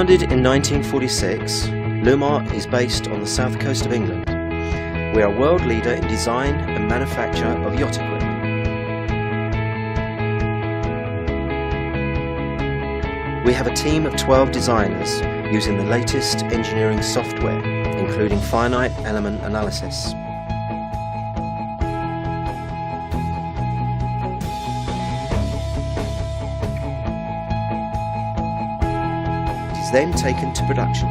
Founded in 1946, Lewmar is based on the south coast of England. We are a world leader in design and manufacture of yacht equipment. We have a team of 12 designers using the latest engineering software, including finite element analysis. It is then taken to production.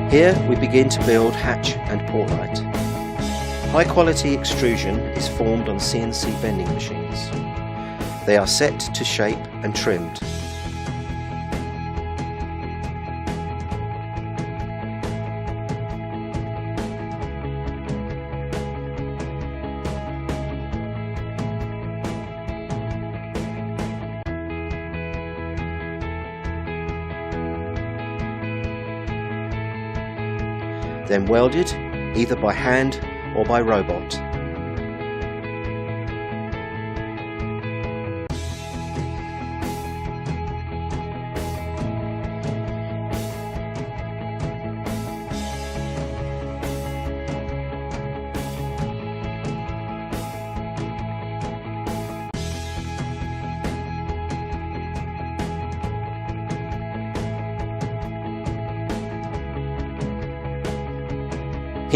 Here we begin to build hatch and portlight. High quality extrusion is formed on CNC bending machines. They are set to shape and trimmed. Then welded, either by hand or by robot.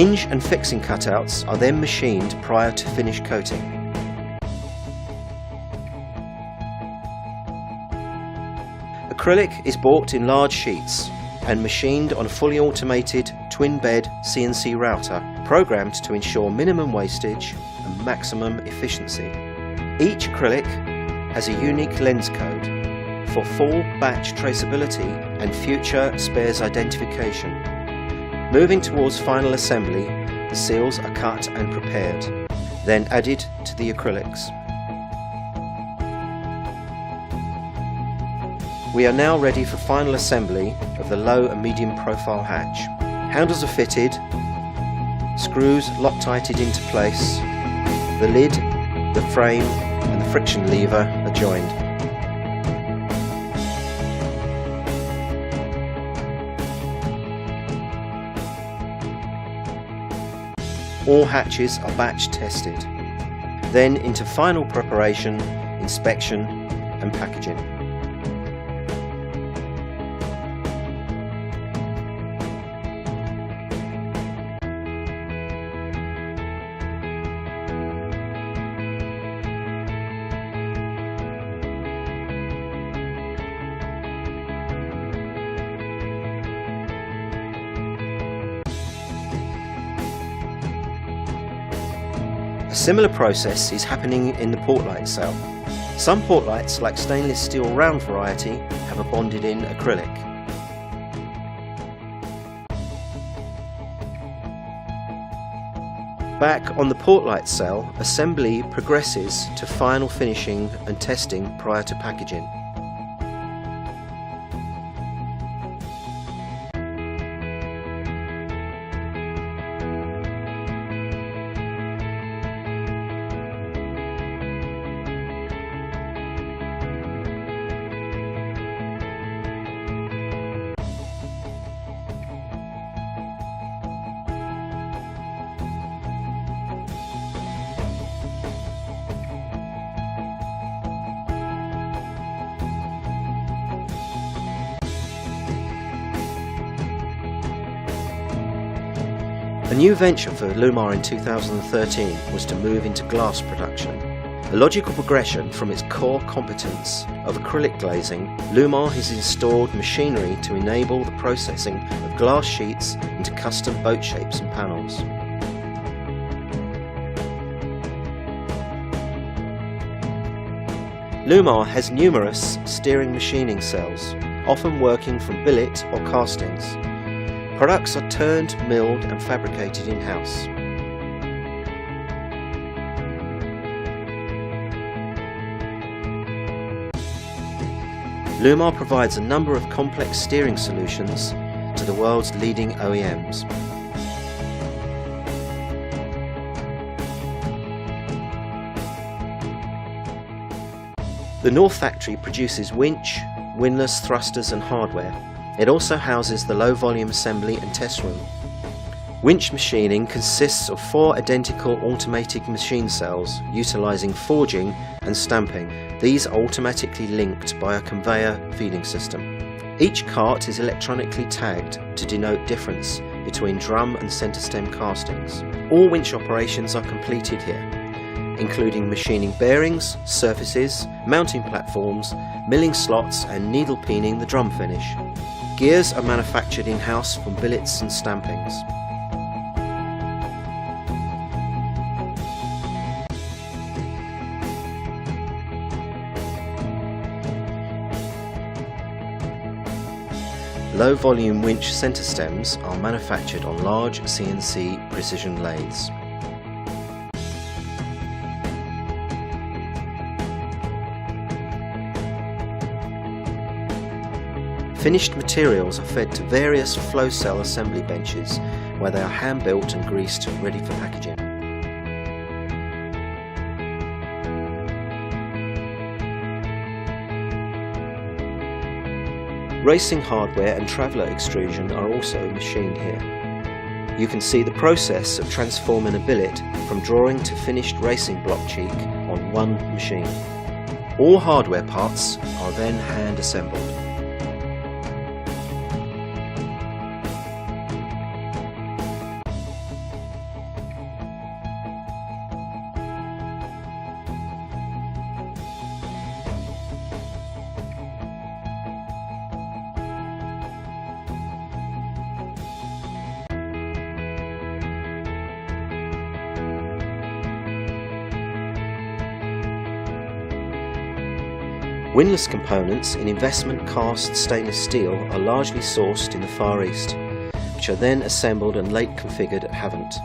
Hinge and fixing cutouts are then machined prior to finish coating. Acrylic is bought in large sheets and machined on a fully automated twin-bed CNC router programmed to ensure minimum wastage and maximum efficiency. Each acrylic has a unique lens code for full batch traceability and future spares identification. Moving towards final assembly, the seals are cut and prepared, then added to the acrylics. We are now ready for final assembly of the low and medium profile hatch. Handles are fitted, screws Loctited into place, the lid, the frame and the friction lever are joined. All hatches are batch tested, then into final preparation, inspection and packaging. A similar process is happening in the portlight cell. Some portlights, like stainless steel round variety, have a bonded in acrylic. Back on the portlight cell, assembly progresses to final finishing and testing prior to packaging. A new venture for Lewmar in 2013 was to move into glass production. A logical progression from its core competence of acrylic glazing, Lewmar has installed machinery to enable the processing of glass sheets into custom boat shapes and panels. Lewmar has numerous steering machining cells, often working from billet or castings. Products are turned, milled and fabricated in-house. Lewmar provides a number of complex steering solutions to the world's leading OEMs. The North factory produces winch, windlass, thrusters and hardware. It also houses the low volume assembly and test room. Winch machining consists of 4 identical automated machine cells utilising forging and stamping. These are automatically linked by a conveyor feeding system. Each cart is electronically tagged to denote difference between drum and centre stem castings. All winch operations are completed here, including machining bearings, surfaces, mounting platforms, milling slots and needle peening the drum finish. Gears are manufactured in-house from billets and stampings. Low-volume winch centre stems are manufactured on large CNC precision lathes. Finished materials are fed to various flow cell assembly benches where they are hand-built and greased ready for packaging. Racing hardware and traveller extrusion are also machined here. You can see the process of transforming a billet from drawing to finished racing block cheek on one machine. All hardware parts are then hand assembled. Windlass components in investment cast stainless steel are largely sourced in the Far East, which are then assembled and late configured at Havant.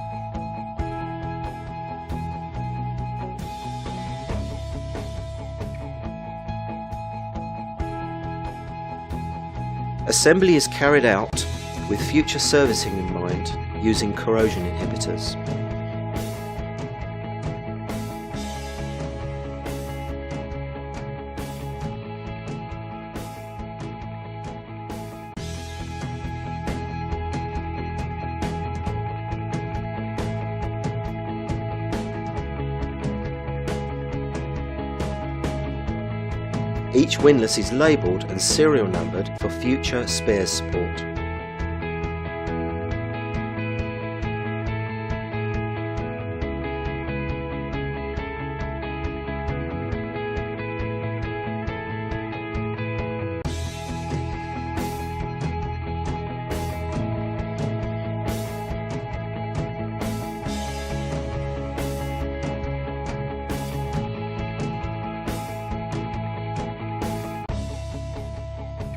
Assembly is carried out with future servicing in mind, using corrosion inhibitors. Each windlass is labelled and serial numbered for future spares support.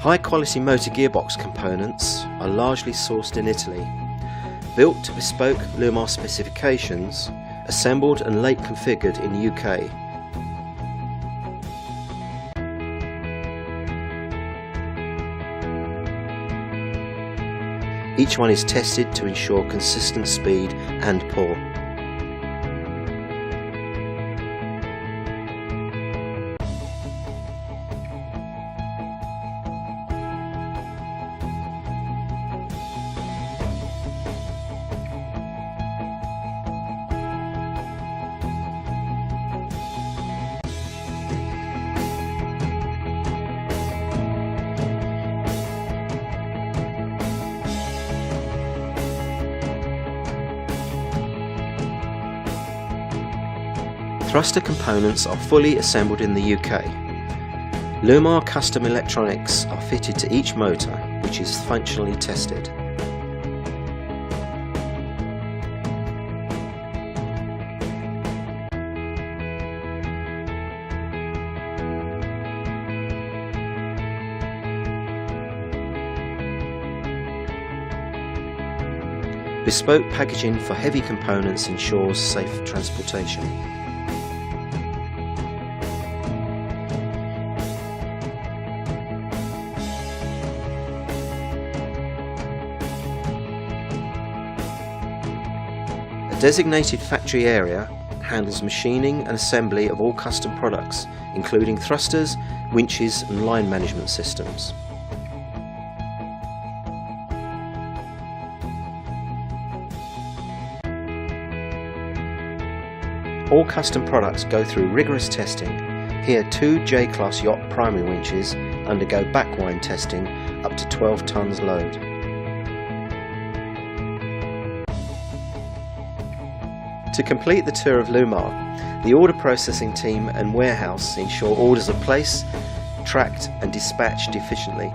High-quality motor gearbox components are largely sourced in Italy, built to bespoke Lewmar specifications, assembled and late configured in the UK. Each one is tested to ensure consistent speed and pull. Thruster components are fully assembled in the UK. Lewmar custom electronics are fitted to each motor, which is functionally tested. Bespoke packaging for heavy components ensures safe transportation. A designated factory area handles machining and assembly of all custom products, including thrusters, winches and line management systems. All custom products go through rigorous testing. Here 2 J-Class yacht primary winches undergo backwind testing up to 12 tons load. To complete the tour of Lewmar, the order processing team and warehouse ensure orders are placed, tracked and dispatched efficiently.